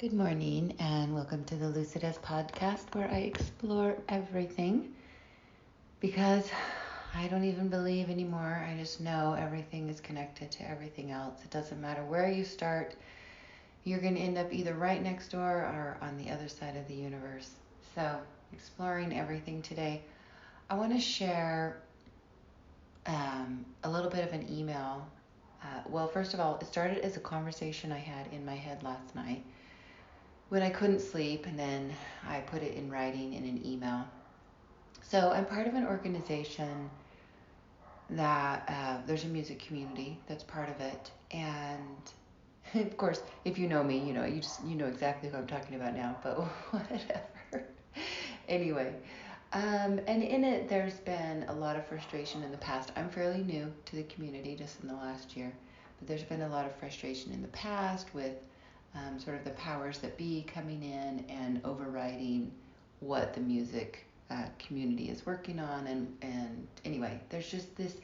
Good morning and welcome to the Lucidez podcast where I explore everything because I don't even believe anymore. I just know everything is connected to everything else. It doesn't matter where you start, you're going to end up either right next door or on the other side of the universe. So, exploring everything today, I want to share a little bit of an email. Well, first of all, it started as a conversation I had in my head last night when I couldn't sleep, and then I put it in writing in an email. So I'm part of an organization that there's a music community that's part of it, and of course, if you know me, you know exactly who I'm talking about now. But whatever. Anyway, and in it, there's been a lot of frustration in the past. I'm fairly new to the community, just in the last year, but there's been a lot of frustration in the past with sort of the powers that be coming in and overriding what the music community is working on. And anyway, there's just this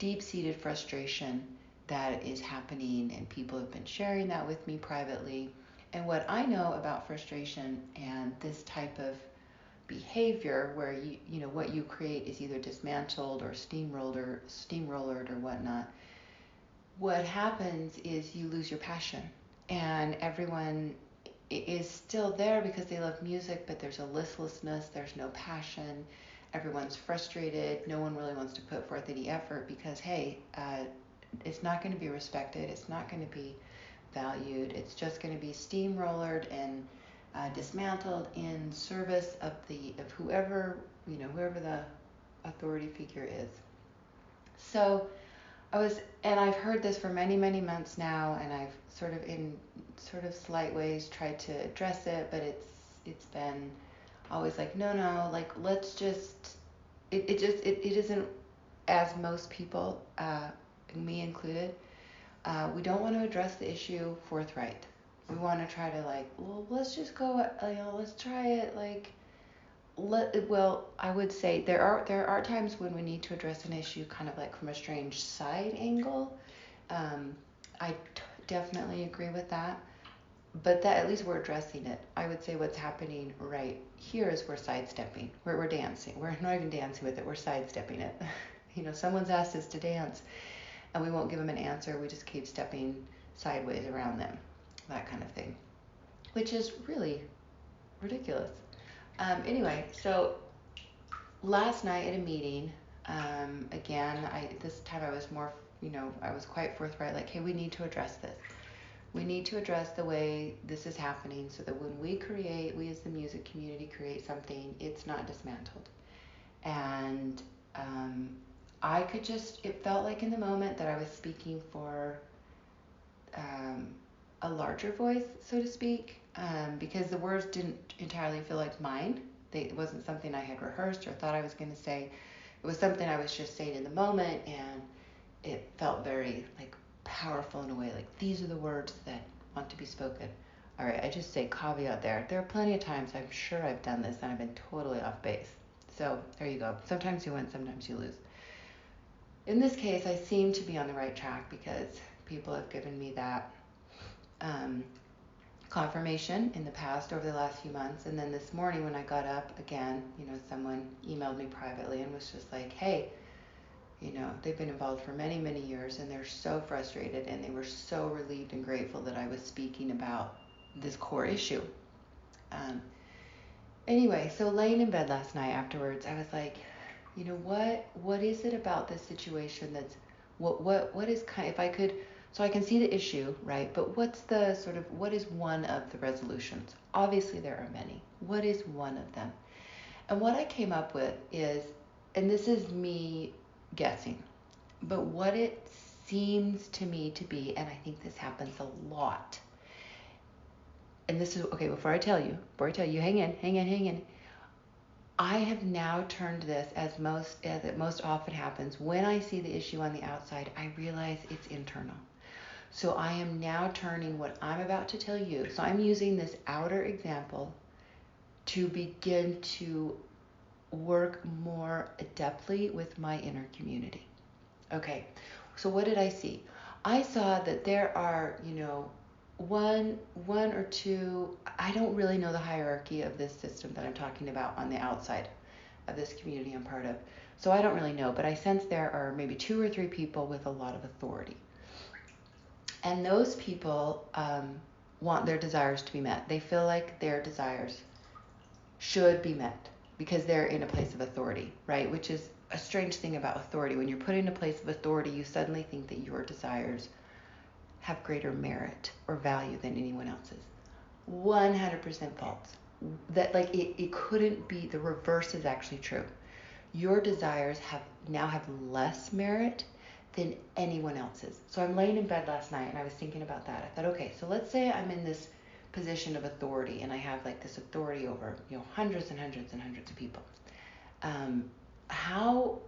deep-seated frustration that is happening, and people have been sharing that with me privately. And what I know about frustration and this type of behavior where what you create is either dismantled or steamrollered or whatnot, what happens is you lose your passion, and everyone is still there because they love music, but there's a listlessness, there's no passion, everyone's frustrated, no one really wants to put forth any effort because, hey, it's not going to be respected, it's not going to be valued, it's just going to be steamrollered and dismantled in service of whoever the authority figure is. So and I've heard this for many, many months now, and I've in slight ways tried to address it, but it's been always like, no, like, let's just, it isn't, as most people, me included, we don't want to address the issue forthright. We want to try to, like, well, let's just go, let's try it, like, I would say there are times when we need to address an issue kind of like from a strange side angle. I definitely agree with that, but that at least we're addressing it. I would say what's happening right here is we're sidestepping. We're dancing. We're not even dancing with it. We're sidestepping it. Someone's asked us to dance, and we won't give them an answer. We just keep stepping sideways around them, that kind of thing, which is really ridiculous. Anyway, so last night at a meeting, again, this time I was more, I was quite forthright, like, hey, we need to address this. We need to address the way this is happening so that when we as the music community create something, it's not dismantled. And it felt like in the moment that I was speaking for a larger voice, so to speak, because the words didn't entirely feel like mine. It wasn't something I had rehearsed or thought I was going to say. It was something I was just saying in the moment, and it felt very, like, powerful in a way, like, these are the words that want to be spoken. All right, I just say caveat there. There are plenty of times I'm sure I've done this and I've been totally off base. So there you go. Sometimes you win, sometimes you lose. In this case, I seem to be on the right track because people have given me that confirmation in the past over the last few months. And then this morning when I got up again, someone emailed me privately and was just like, hey, they've been involved for many, many years, and they're so frustrated, and they were so relieved and grateful that I was speaking about this core issue. Anyway, so laying in bed last night afterwards, I was like, what is it about this situation that's, what is kind, if I could, so I can see the issue, right? But what is one of the resolutions? Obviously there are many. What is one of them? And what I came up with is, and this is me guessing, but what it seems to me to be, and I think this happens a lot, and this is, okay, before I tell you, hang in. I have now turned this, as it most often happens, when I see the issue on the outside, I realize it's internal. So I am now turning what I'm about to tell you. So I'm using this outer example to begin to work more adeptly with my inner community. Okay, so what did I see? I saw that there are, one or two, I don't really know the hierarchy of this system that I'm talking about on the outside of this community I'm part of. So I don't really know, but I sense there are maybe 2 or 3 people with a lot of authority. And those people want their desires to be met. They feel like their desires should be met because they're in a place of authority, right? Which is a strange thing about authority. When you're put in a place of authority, you suddenly think that your desires have greater merit or value than anyone else's. 100% false. That like it couldn't be. The reverse is actually true. Your desires now have less merit than anyone else's. So I'm laying in bed last night and I was thinking about that. I thought, okay, so let's say I'm in this position of authority and I have like this authority over, hundreds and hundreds and hundreds of people. How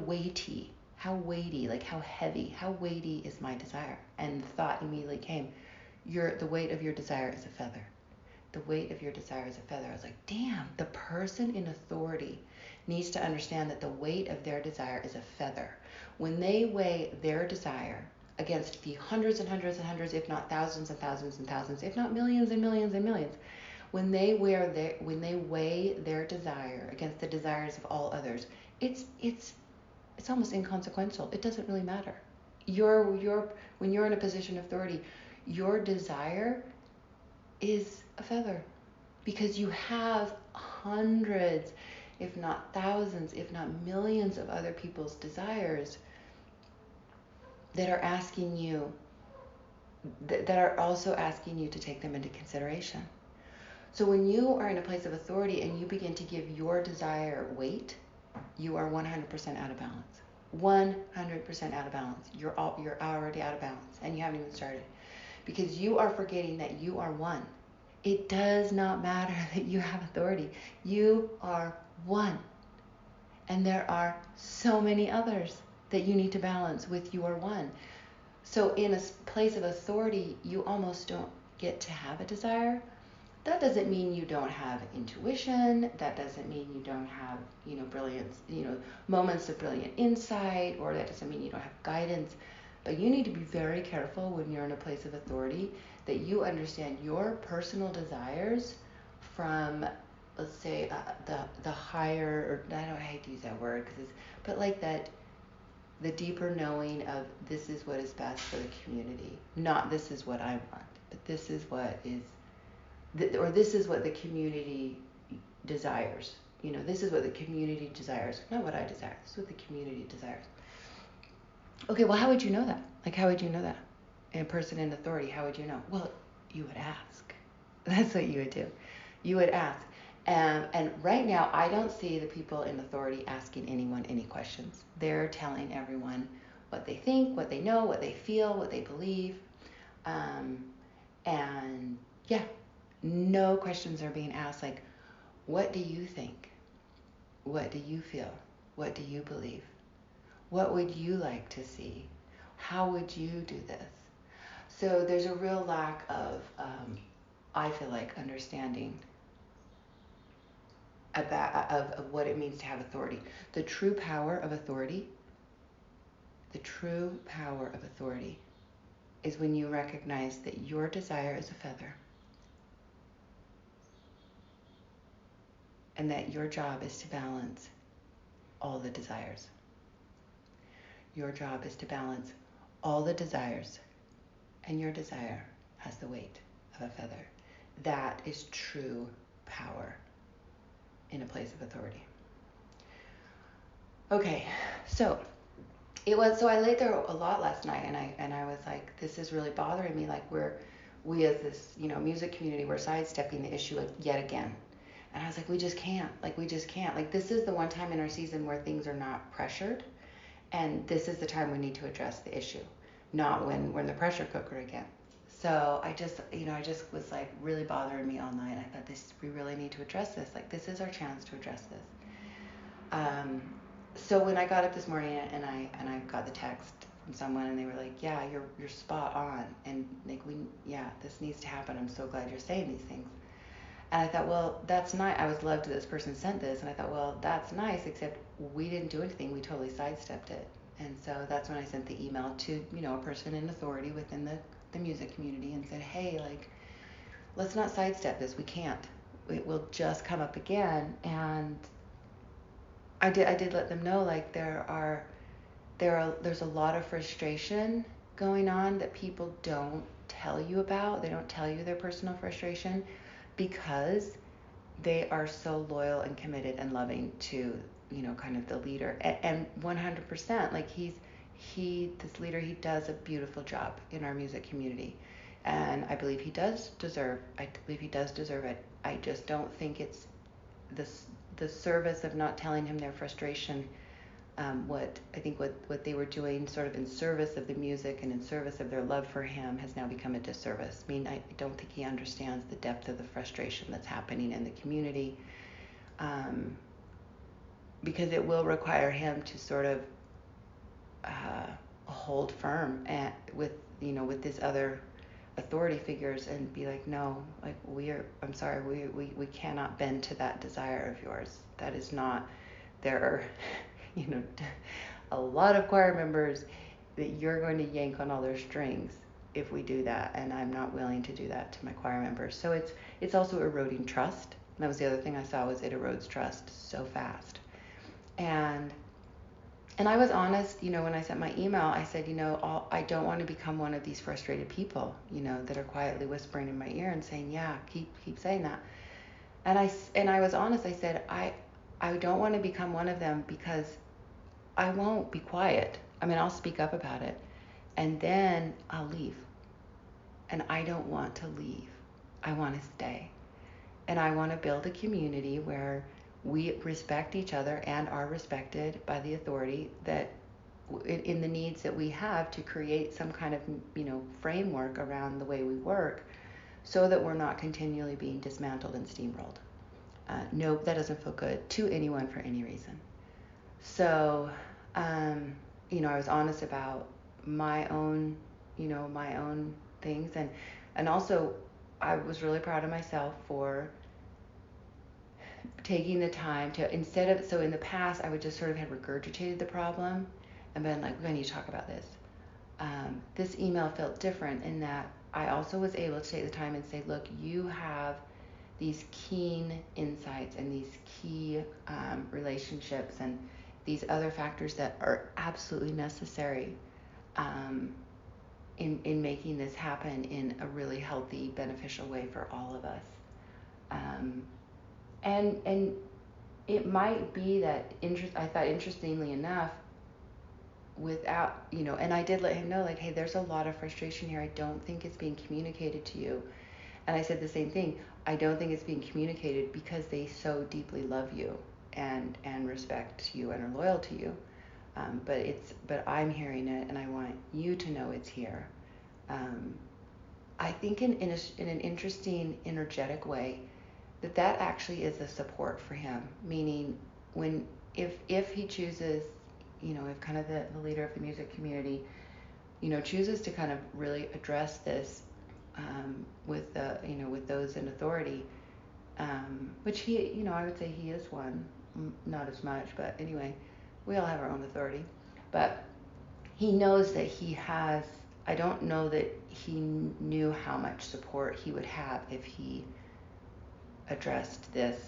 weighty, like how heavy, how weighty is my desire? And the thought immediately came, the weight of your desire is a feather. The weight of your desire is a feather. I was like, damn, the person in authority needs to understand that the weight of their desire is a feather. When they weigh their desire against the hundreds and hundreds and hundreds, if not thousands and thousands and thousands, if not millions and millions and millions, when they weigh their desire against the desires of all others, it's almost inconsequential. It doesn't really matter. When you're in a position of authority, your desire is a feather because you have hundreds, if not thousands, if not millions of other people's desires that are asking you, that are also asking you to take them into consideration. So when you are in a place of authority and you begin to give your desire weight, you are 100% out of balance. 100% out of balance. You're already out of balance and you haven't even started because you are forgetting that you are one. It does not matter that you have authority. You are one. And there are so many others that you need to balance with your one. So in a place of authority, you almost don't get to have a desire. That doesn't mean you don't have intuition. That doesn't mean you don't have, brilliance, moments of brilliant insight, or that doesn't mean you don't have guidance. But you need to be very careful when you're in a place of authority that you understand your personal desires from, let's say, the higher, or I hate to use that word, but like that, the deeper knowing of this is what is best for the community. Not this is what I want, but this is what is, or this is what the community desires. This is what the community desires, not what I desire. This is what the community desires. Okay, well, how would you know that? Like, how would you know that? A person in authority, how would you know? Well, you would ask. That's what you would do. You would ask. And right now, I don't see the people in authority asking anyone any questions. They're telling everyone what they think, what they know, what they feel, what they believe. And yeah, no questions are being asked like, what do you think? What do you feel? What do you believe? What would you like to see? How would you do this? So there's a real lack of, I feel like, understanding of what it means to have authority. The true power of authority is when you recognize that your desire is a feather and that your job is to balance all the desires. Your job is to balance all the desires, and your desire has the weight of a feather. That is true power in a place of authority. Okay, so I laid there a lot last night, and I was like, this is really bothering me. Like we as this music community, we're sidestepping the issue yet again. And I was like, we just can't. Like this is the one time in our season where things are not pressured, and this is the time we need to address the issue, not when we're in the pressure cooker again. So I just was like really bothering me all night. I thought we really need to address this. Like this is our chance to address this. So when I got up this morning and I got the text from someone and they were like, yeah, you're spot on. And like, this needs to happen. I'm so glad you're saying these things. And I thought, well, that's nice. I was loved that this person sent this. And I thought, well, that's nice, except we didn't do anything. We totally sidestepped it. And so that's when I sent the email to, a person in authority within the the music community and said, hey, like, let's not sidestep this. We can't. It will just come up again. And I did let them know, like, there's a lot of frustration going on that people don't tell you about. They don't tell you their personal frustration because they are so loyal and committed and loving to, kind of the leader. And 100%, like, this leader, he does a beautiful job in our music community. And I believe he does deserve it. I just don't think it's the service of not telling him their frustration. What they were doing sort of in service of the music and in service of their love for him has now become a disservice. I mean, I don't think he understands the depth of the frustration that's happening in the community, because it will require him to sort of hold firm with these other authority figures and be like, no, like, I'm sorry, we cannot bend to that desire of yours. That is not, there are, a lot of choir members that you're going to yank on all their strings if we do that, and I'm not willing to do that to my choir members. So it's also eroding trust. That was the other thing I saw, was it erodes trust so fast. And I was honest, when I sent my email, I said, I don't want to become one of these frustrated people, that are quietly whispering in my ear and saying, yeah, keep saying that. And I was honest. I said, I don't want to become one of them, because I won't be quiet. I mean, I'll speak up about it, and then I'll leave. And I don't want to leave. I want to stay. And I want to build a community where we respect each other and are respected by the authority that in the needs that we have to create some kind of, framework around the way we work, so that we're not continually being dismantled and steamrolled. No, that doesn't feel good to anyone for any reason. So, I was honest about my own things, and also I was really proud of myself for taking the time to, so in the past I would just sort of have regurgitated the problem and been like, we need to talk about this. This email felt different in that I also was able to take the time and say, look, you have these keen insights and these key relationships and these other factors that are absolutely necessary in making this happen in a really healthy, beneficial way for all of us. And it might be that I thought, interestingly enough, without, and I did let him know, like, hey, there's a lot of frustration here. I don't think it's being communicated to you. And I said the same thing. I don't think it's being communicated because they so deeply love you and respect you and are loyal to you. But I'm hearing it, and I want you to know it's here. I think in an interesting, energetic way, that actually is a support for him. Meaning, if he chooses, if kind of the leader of the music community, chooses to kind of really address this with those in authority, which he, I would say he is one, not as much, but anyway, we all have our own authority. But he knows that he has. I don't know that he knew how much support he would have if he addressed this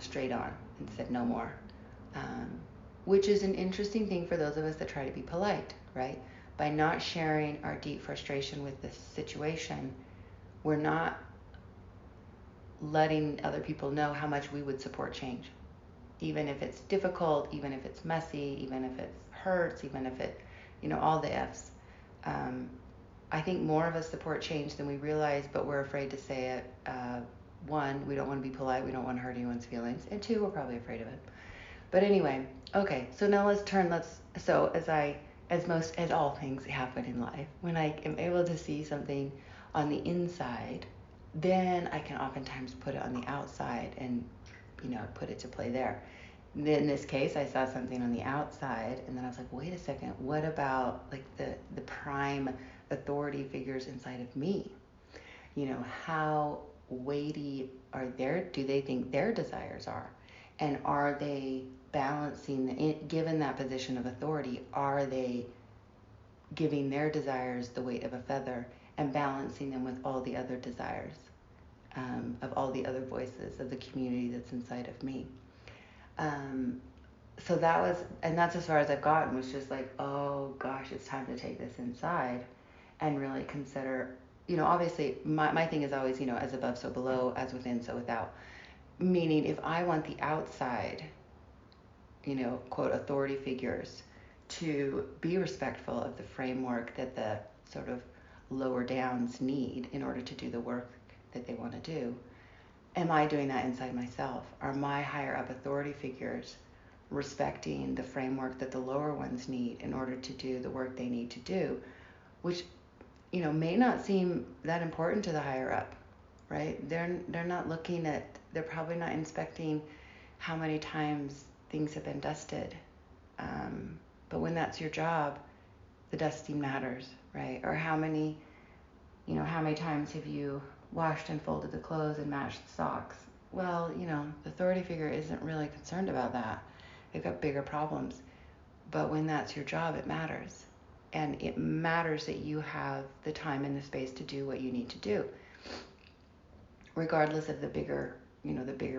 straight on and said no more, which is an interesting thing for those of us that try to be polite, right? By not sharing our deep frustration with this situation, we're not letting other people know how much we would support change, even if it's difficult, even if it's messy, even if it hurts, even if it, all the F's. I think more of us support change than we realize, but we're afraid to say it. One, we don't want to be polite. We don't want to hurt anyone's feelings. And two, we're probably afraid of it. But anyway, okay. So now as all things happen in life, when I am able to see something on the inside, then I can oftentimes put it on the outside and, put it to play there. In this case, I saw something on the outside, and then I was like, wait a second, what about like the prime authority figures inside of me? How weighty do they think their desires are? And are they balancing, given that position of authority, are they giving their desires the weight of a feather and balancing them with all the other desires of all the other voices of the community that's inside of me. Um, so that was, and that's as far as I've gotten, was just like, oh gosh, it's time to take this inside and really consider, obviously my thing is always, as above, so below, as within, so without. Meaning if I want the outside, quote, authority figures to be respectful of the framework that the sort of lower downs need in order to do the work that they want to do, am I doing that inside myself? Are my higher up authority figures respecting the framework that the lower ones need in order to do the work they need to do, which, may not seem that important to the higher up, right? They're not looking at, they're probably not inspecting how many times things have been dusted. But when that's your job, the dusting matters, right? Or how many times have you washed and folded the clothes and matched the socks? Well, the authority figure isn't really concerned about that. They've got bigger problems. But when that's your job, it matters. And it matters that you have the time and the space to do what you need to do, regardless of the bigger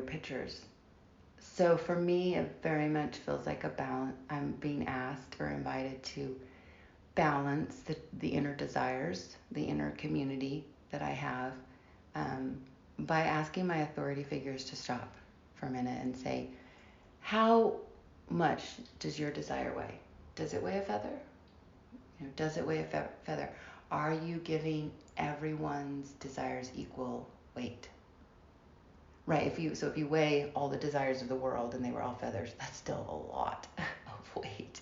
pictures. So for me, it very much feels like a balance. I'm being asked or invited to balance the inner desires, the inner community that I have, by asking my authority figures to stop for a minute and say, how much does your desire weigh? Does it weigh a feather? Does it weigh a feather? Are you giving everyone's desires equal weight? Right, if you weigh all the desires of the world and they were all feathers, that's still a lot of weight.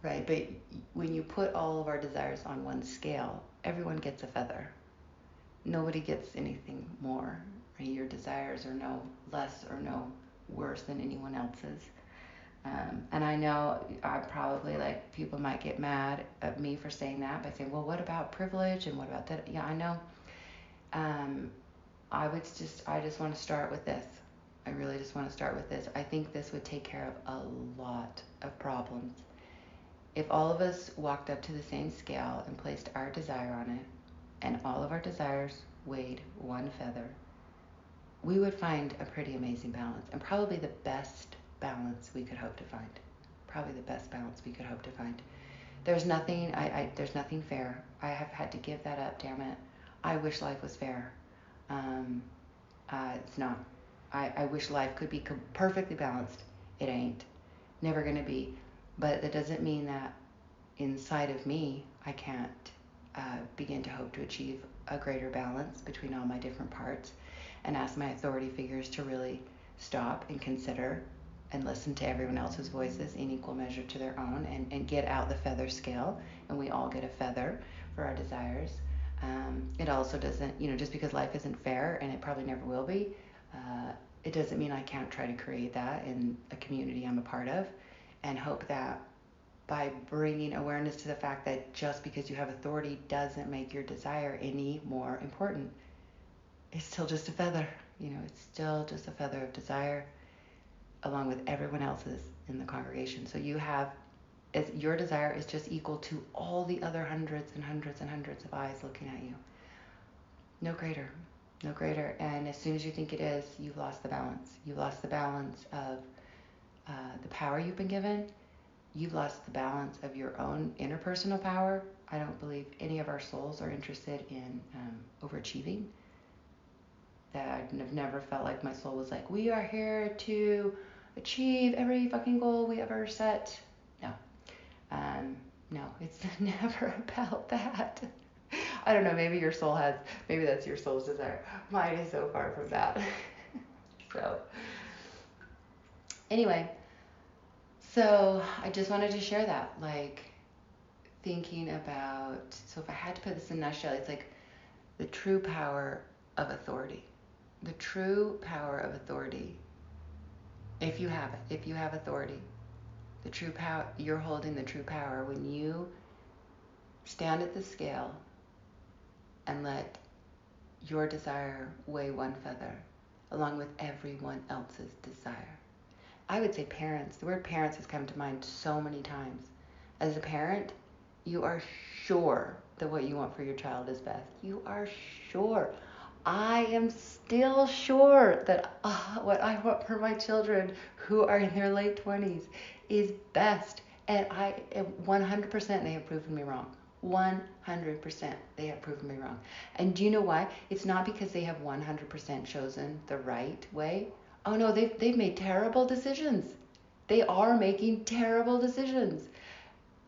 Right, but when you put all of our desires on one scale, everyone gets a feather. Nobody gets anything more. Right? Your desires are no less or no worse than anyone else's. And I know I probably, people might get mad at me for saying that by saying, well, what about privilege and what about that? Yeah, I know. I just want to start with this. I really just want to start with this. I think this would take care of a lot of problems. If all of us walked up to the same scale and placed our desire on it, and all of our desires weighed one feather, we would find a pretty amazing balance, and probably the best balance we could hope to find. There's nothing fair. I have had to give that up, damn it. I wish life was fair. It's not. I wish life could be perfectly balanced. It ain't. Never gonna be. But that doesn't mean that inside of me, I can't begin to hope to achieve a greater balance between all my different parts, and ask my authority figures to really stop and consider and listen to everyone else's voices in equal measure to their own, and get out the feather scale, and we all get a feather for our desires. It also doesn't, just because life isn't fair, and it probably never will be, it doesn't mean I can't try to create that in a community I'm a part of, and hope that by bringing awareness to the fact that just because you have authority doesn't make your desire any more important. It's still just a feather, it's still just a feather of desire along with everyone else's in the congregation. So your desire is just equal to all the other hundreds and hundreds and hundreds of eyes looking at you. No greater. And as soon as you think it is, you've lost the balance. You've lost the balance of the power you've been given. You've lost the balance of your own interpersonal power. I don't believe any of our souls are interested in overachieving. That I've never felt like my soul was like, we are here to achieve every fucking goal we ever set. No, it's never about that. I don't know, maybe that's your soul's desire. Mine is so far from that. So, anyway, so I just wanted to share that, thinking about, so if I had to put this in a nutshell, it's like the true power of authority. The true power of authority, if you have authority, the true power, you're holding the true power when you stand at the scale and let your desire weigh one feather along with everyone else's desire. I would say parents. The word parents has come to mind so many times. As a parent, you are sure that what you want for your child is best. You are sure. I am still sure that what I want for my children who are in their late 20s is best. And I am 100% they have proven me wrong. 100% they have proven me wrong. And do you know why? It's not because they have 100% chosen the right way. Oh no, they've made terrible decisions. They are making terrible decisions.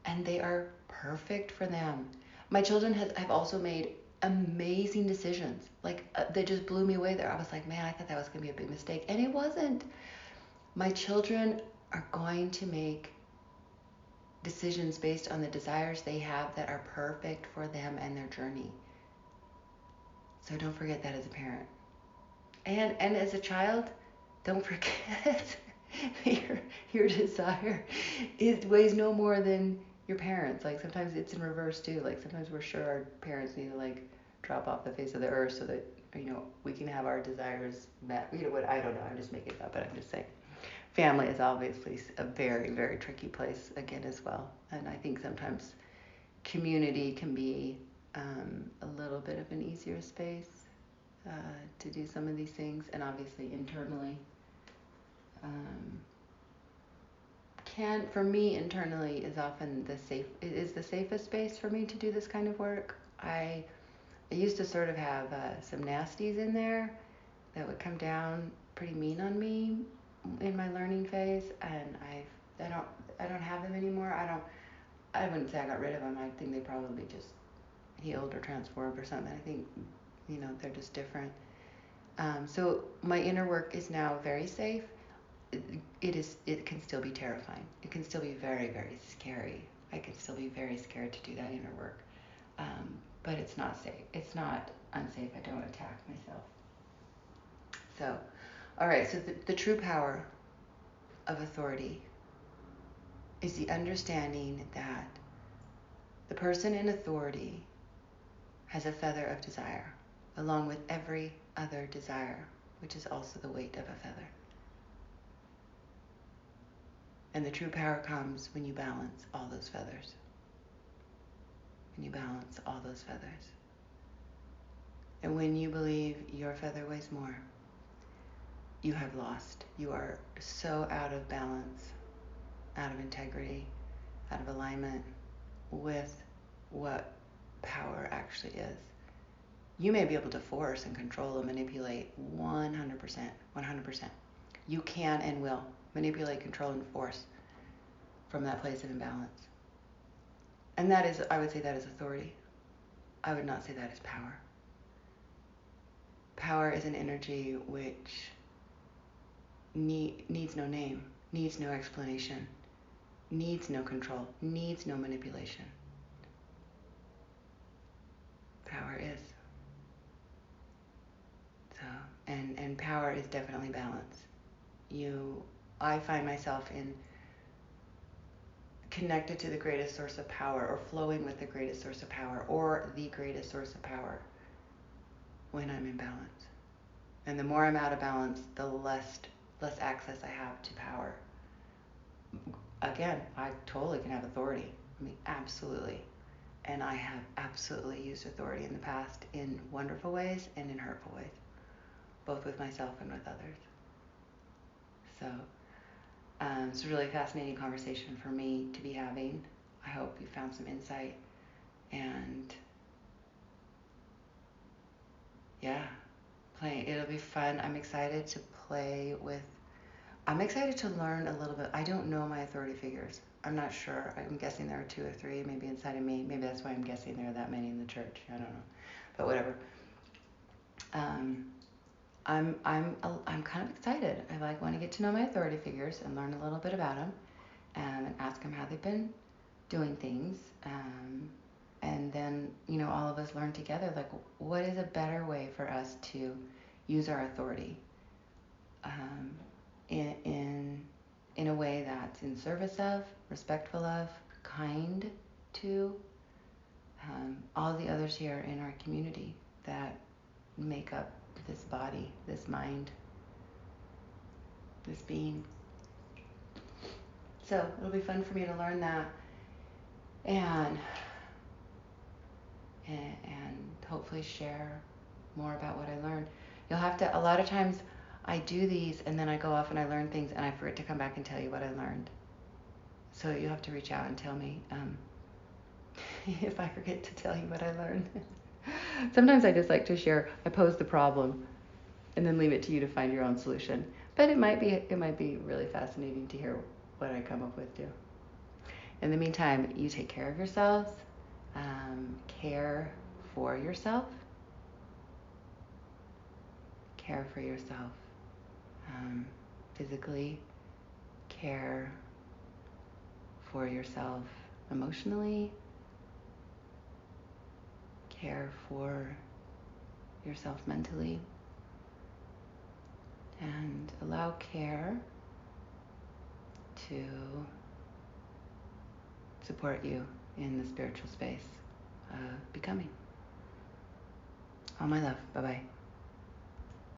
And they are perfect for them. My children have also made amazing decisions. Like they just blew me away there. I was like, man, I thought that was going to be a big mistake. And it wasn't. My children are going to make decisions based on the desires they have that are perfect for them and their journey. So don't forget that as a parent. And as a child, don't forget your desire weighs no more than your parents. Like sometimes it's in reverse too. Like sometimes we're sure our parents need to like drop off the face of the earth so that we can have our desires met. What, I don't know. I'm just making it up, but I'm just saying. Family is obviously a very, very tricky place again as well. And I think sometimes community can be a little bit of an easier space to do some of these things. And obviously internally, for me internally is often the safest space for me to do this kind of work. I used to sort of have some nasties in there that would come down pretty mean on me in my learning phase, and I don't have them anymore. I wouldn't say I got rid of them. I think they probably just healed or transformed or something. I think they're just different. So my inner work is now very safe. It can still be terrifying. It can still be very, very scary. I can still be very scared to do that inner work. But it's not safe. It's not unsafe. I don't attack myself. So, all right. So the true power of authority is the understanding that the person in authority has a feather of desire, along with every other desire, which is also the weight of a feather. And the true power comes when you balance all those feathers. When you balance all those feathers. And when you believe your feather weighs more, you have lost. You are so out of balance, out of integrity, out of alignment with what power actually is. You may be able to force and control and manipulate 100%. You can and will manipulate, control, and force from that place of imbalance. And I would say that is authority. I would not say that is power. Power is an energy which needs no name, needs no explanation, needs no control, needs no manipulation. Power is. So, and power is definitely balance. I find myself connected to the greatest source of power, or flowing with the greatest source of power, or the greatest source of power when I'm in balance. And the more I'm out of balance, the less access I have to power. Again, I totally can have authority. I mean, absolutely. And I have absolutely used authority in the past in wonderful ways and in hurtful ways, both with myself and with others. So it's a really fascinating conversation for me to be having. I hope you found some insight. And yeah, it'll be fun. I'm excited to I'm excited to learn a little bit. I don't know my authority figures. I'm not sure. I'm guessing there are 2 or 3 maybe inside of me. Maybe that's why I'm guessing there are that many in the church. I don't know. But whatever. I'm kind of excited. I want to get to know my authority figures and learn a little bit about them, and ask them how they've been doing things. And then, all of us learn together, what is a better way for us to use our authority in a way that's in service of, respectful of, kind to all the others here in our community that make up this body, this mind, this being. So it'll be fun for me to learn that. And and hopefully share more about what I learned. You'll have to, a lot of times I do these and then I go off and I learn things and I forget to come back and tell you what I learned. So you have to reach out and tell me if I forget to tell you what I learned. Sometimes I just like to share, I pose the problem and then leave it to you to find your own solution. But it might be really fascinating to hear what I come up with too. In the meantime, you take care of yourselves, care for yourself, physically, care for yourself emotionally, care for yourself mentally, and allow care to support you in the spiritual space of becoming. All my love. Bye-bye.